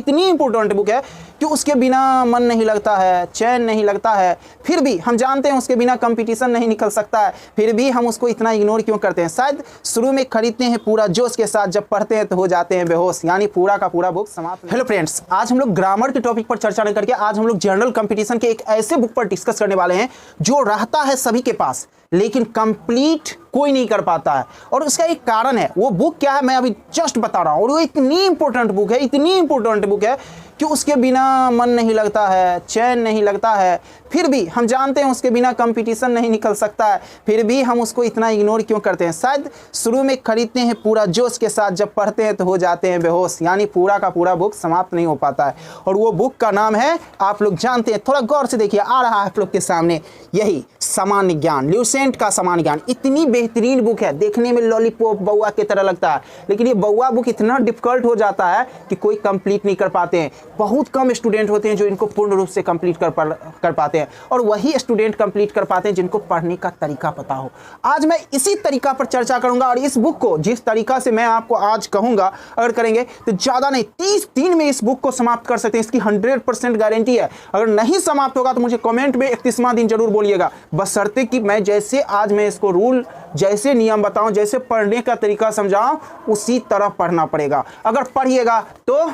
इतनी important book है कि उसके बिना मन नहीं लगता है, चैन नहीं लगता है। फिर भी हम जानते हैं उसके बिना कंपटीशन नहीं निकल सकता है, फिर भी हम उसको इतना इग्नोर क्यों करते हैं? शायद शुरू में खरीदते हैं पूरा जोश के साथ, जब पढ़ते हैं तो हो जाते हैं बेहोश, यानी पूरा का पूरा बुक समाप्त। हेलो फ्रेंड्स, आज हम लोग ग्रामर के टॉपिक पर चर्चा नहीं करके आज हम लोग जनरल कंपटीशन के एक ऐसे बुक पर डिस्कस करने वाले हैं जो रहता है सभी के पास लेकिन कंप्लीट कोई नहीं कर पाता है। और उसका एक कारण है। वो बुक क्या है मैं अभी जस्ट बता रहा हूं। और वो इतनी इंपॉर्टेंट बुक है, इतनी इंपॉर्टेंट बुक है कि उसके बिना मन नहीं लगता है, चैन नहीं लगता है। फिर भी हम जानते हैं उसके बिना कंपटीशन नहीं निकल सकता है, फिर भी हम उसको इतना इग्नोर क्यों करते हैं? शायद शुरू में खरीदते हैं पूरा जोश के साथ, जब पढ़ते हैं तो हो जाते हैं बेहोश, यानी पूरा का पूरा बुक समाप्त नहीं हो पाता है। और वो बुक का नाम है, आप लोग जानते हैं, थोड़ा गौर से देखिए, आ रहा है आप लोग के सामने, यही सामान्य ज्ञान, ल्यूसेंट का सामान्य ज्ञान। इतनी बेहतरीन बुक है, देखने में लॉलीपॉप बउआ की तरह लगता है, लेकिन ये बउआ बुक इतना डिफिकल्ट हो जाता है कि कोई कंप्लीट नहीं कर पाते हैं। बहुत कम स्टूडेंट होते हैं जो इनको पूर्ण रूप से कंप्लीट कर पाते हैं, और वही स्टूडेंट कंप्लीट कर पाते हैं जिनको पढ़ने का तरीका पता हो। आज मैं इसी तरीका पर चर्चा करूंगा, और इस बुक को जिस तरीका से मैं आपको आज कहूंगा, अगर करेंगे तो ज़्यादा नहीं 30 दिन में इस बुक को समाप्त कर सकते हैं। इसकी 100% गारंटी है। अगर नहीं समाप्त होगा तो मुझे कमेंट में 31वां दिन जरूर बोलिएगा, बशर्ते कि मैं जैसे आज मैं इसको रूल, जैसे नियम बताऊं, जैसे पढ़ने का तरीका समझाऊं, उसी तरह पढ़ना पड़ेगा। अगर पढ़िएगा तो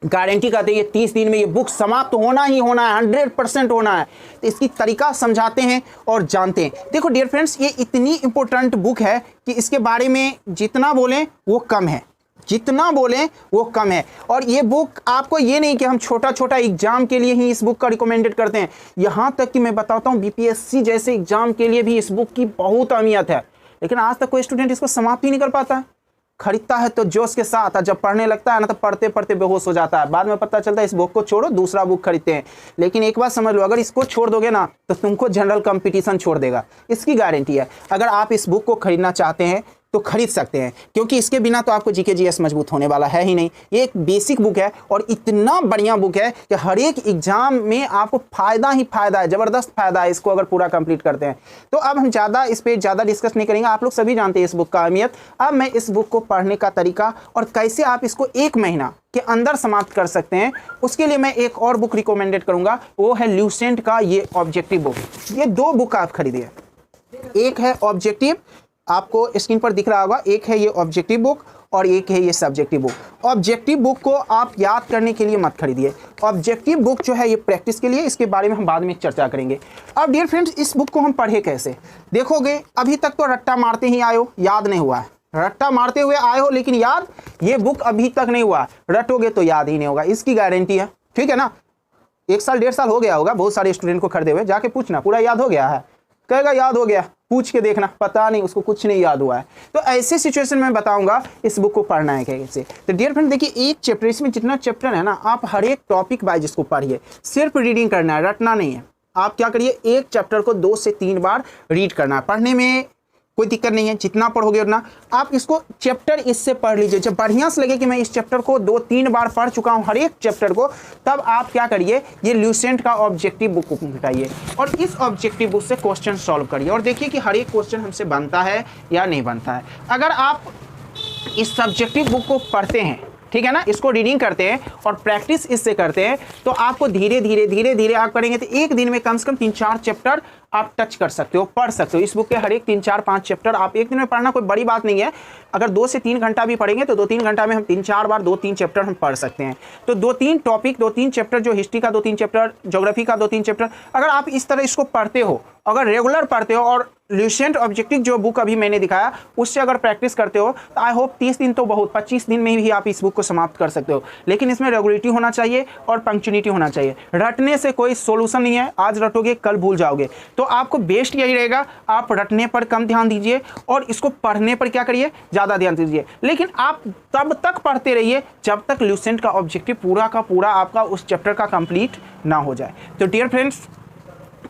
गारंटी कहते हैं 30 दिन में ये बुक समाप्त होना ही होना है, 100% होना है। तो इसकी तरीका समझाते हैं और जानते हैं। देखो डियर फ्रेंड्स, ये इतनी इंपॉर्टेंट बुक है कि इसके बारे में जितना बोलें वो कम है, जितना बोलें वो कम है। और ये बुक आपको ये नहीं कि हम छोटा छोटा एग्जाम के लिए ही इस बुक का रिकमेंडेड करते हैं, यहाँ तक कि मैं बताता हूँ बीपीएससी जैसे एग्जाम के लिए भी इस बुक की बहुत अहमियत है। लेकिन आज तक कोई स्टूडेंट इसको समाप्त ही नहीं कर पाता है। खरीदता है तो जोश के साथ, जब पढ़ने लगता है ना तो पढ़ते पढ़ते बेहोश हो जाता है। बाद में पता चलता है इस बुक को छोड़ो, दूसरा बुक खरीदते हैं। लेकिन एक बात समझ लो, अगर इसको छोड़ दोगे ना तो तुमको जनरल कंपटीशन छोड़ देगा, इसकी गारंटी है। अगर आप इस बुक को खरीदना चाहते हैं तो खरीद सकते हैं, क्योंकि इसके बिना तो आपको जीके जीएस मजबूत होने वाला है ही नहीं। ये एक बेसिक बुक है और इतना बढ़िया बुक है कि हर एक एग्जाम में आपको फायदा ही फायदा है, जबरदस्त फायदा है इसको अगर पूरा कंप्लीट करते हैं। तो अब हम ज़्यादा इस पर ज़्यादा डिस्कस नहीं करेंगे, आप लोग सभी जानते हैं इस बुक का अहमियत। अब मैं इस बुक को पढ़ने का तरीका और कैसे आप इसको 1 महीना के अंदर समाप्त कर सकते हैं, उसके लिए मैं एक और बुक रिकमेंडेड करूंगा। वो है ल्यूसेंट का ये ऑब्जेक्टिव बुक। ये 2 बुक आप खरीदिए, एक है ऑब्जेक्टिव, आपको स्क्रीन पर दिख रहा होगा, एक है ये ऑब्जेक्टिव बुक और एक है ये सब्जेक्टिव बुक। ऑब्जेक्टिव बुक को आप याद करने के लिए मत खरीदिए। ऑब्जेक्टिव बुक जो है ये प्रैक्टिस के लिए, इसके बारे में हम बाद में चर्चा करेंगे। अब डियर फ्रेंड्स, इस बुक को हम पढ़े कैसे? देखोगे अभी तक तो रट्टा मारते ही आए हो, याद नहीं हुआ है। रट्टा मारते हुए आए हो लेकिन याद ये बुक अभी तक नहीं हुआ। रटोगे तो याद ही नहीं होगा, इसकी गारंटी है, ठीक है ना। 1 साल 1.5 साल हो गया होगा बहुत सारे स्टूडेंट को खरीदे हुए, जाके पूछना पूरा याद हो गया है, कहेगा याद हो गया, पूछ के देखना, पता नहीं उसको कुछ नहीं याद हुआ है। तो ऐसे सिचुएशन में बताऊंगा इस बुक को पढ़ना है कैसे। तो डियर फ्रेंड देखिए, एक चैप्टर, इसमें जितना चैप्टर है ना, आप हर एक टॉपिक वाइज इसको पढ़िए। सिर्फ रीडिंग करना है, रटना नहीं है। आप क्या करिए, एक चैप्टर को 2 से 3 बार रीड करना है। पढ़ने में कोई दिक्कत नहीं है, जितना पढ़ोगे उतना। आप इसको चैप्टर इससे पढ़ लीजिए। जब बढ़िया से लगे कि मैं इस चैप्टर को 2-3 बार पढ़ चुका हूं, हर एक चैप्टर को, तब आप क्या करिए, ये ल्यूसेंट का ऑब्जेक्टिव बुक को उठाइए और इस ऑब्जेक्टिव बुक से क्वेश्चन सॉल्व करिए और देखिए कि हर एक क्वेश्चन हमसे बनता है या नहीं बनता है। अगर आप इस सब्जेक्टिव बुक को पढ़ते हैं, ठीक है ना, इसको रीडिंग करते हैं और प्रैक्टिस इससे करते हैं, तो आपको धीरे धीरे आप करेंगे तो एक दिन में कम से कम 3-4 चैप्टर आप टच कर सकते हो, पढ़ सकते हो। इस बुक के हर एक 3-4-5 चैप्टर आप एक दिन में पढ़ना कोई बड़ी बात नहीं है। अगर 2 से 3 घंटा भी पढ़ेंगे तो 2-3 घंटा में हम 3-4 बार 2-3 चैप्टर हम पढ़ सकते हैं। तो 2-3 टॉपिक, 2-3 चैप्टर, जो हिस्ट्री का 2-3 चैप्टर, ज्योग्राफी का 2-3 चैप्टर, अगर आप इस तरह इसको पढ़ते हो, अगर रेगुलर पढ़ते हो और ल्यूसेंट ऑब्जेक्टिव जो बुक अभी मैंने दिखाया उससे अगर प्रैक्टिस करते हो, तो आई होप 30 दिन तो बहुत, 25 दिन में भी आप इस बुक को समाप्त कर सकते हो। लेकिन इसमें रेगुलरिटी होना चाहिए और पंक्चुअलिटी होना चाहिए। रटने से कोई सोल्यूशन नहीं है, आज रटोगे कल भूल जाओगे। तो आपको बेस्ट यही रहेगा, आप रटने पर कम ध्यान दीजिए और इसको पढ़ने पर क्या करिए, ज़्यादा ध्यान दीजिए। लेकिन आप तब तक पढ़ते रहिए जब तक ल्यूसेंट का ऑब्जेक्टिव पूरा का पूरा आपका उस चैप्टर का कंप्लीट ना हो जाए। तो डियर फ्रेंड्स,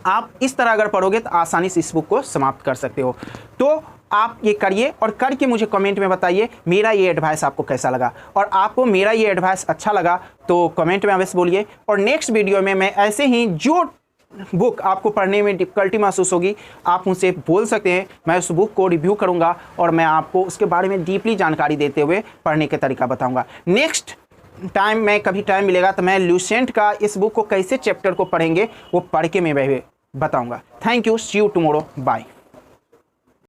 आप इस तरह अगर पढ़ोगे तो आसानी से इस बुक को समाप्त कर सकते हो। तो आप ये करिए और करके मुझे कमेंट में बताइए मेरा ये एडवाइस आपको कैसा लगा, और आपको मेरा ये एडवाइस अच्छा लगा तो कमेंट में अवश्य बोलिए। और नेक्स्ट वीडियो में मैं ऐसे ही जो बुक आपको पढ़ने में डिफ़िकल्टी महसूस होगी, आप मुझसे बोल सकते हैं, मैं उस बुक को रिव्यू करूंगा और मैं आपको उसके बारे में डीपली जानकारी देते हुए पढ़ने के तरीका बताऊंगा। नेक्स्ट टाइम मैं कभी टाइम मिलेगा तो मैं ल्यूसेंट का इस बुक को कैसे चैप्टर को पढ़ेंगे वो पढ़ के मैं बताऊंगा। Thank you, see you tomorrow, bye.